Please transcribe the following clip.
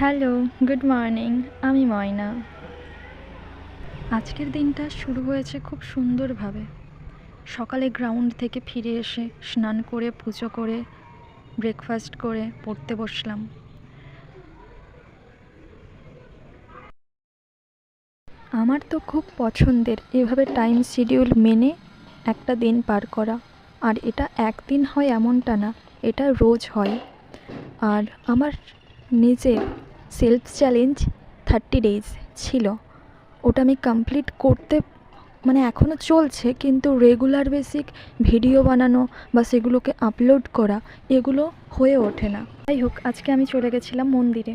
Hello, good morning. আমি ময়না। আজকের দিনটা শুরু হয়েছে খুব সুন্দরভাবে। সকালে গ্রাউন্ড থেকে ফিরে এসে স্নান করে পুজো করে ব্রেকফাস্ট করে পড়তে বসলাম। আমার তো খুব পছন্দের এভাবে টাইম শিডিউল মেনে একটা দিন পার করা। আর এটা একদিন হয় এমনটা না, এটা রোজ হয়। আর আমার নিজের সেলফ চ্যালেঞ্জ 30 ডেজ ছিল। ওটা আমি কমপ্লিট করতে এখনও চলছে, কিন্তু রেগুলার বেসিক ভিডিও বানানো বা সেগুলোকে আপলোড করা এগুলো হয়ে ওঠে না। যাই হোক, আজকে আমি চলে গেছিলাম মন্দিরে।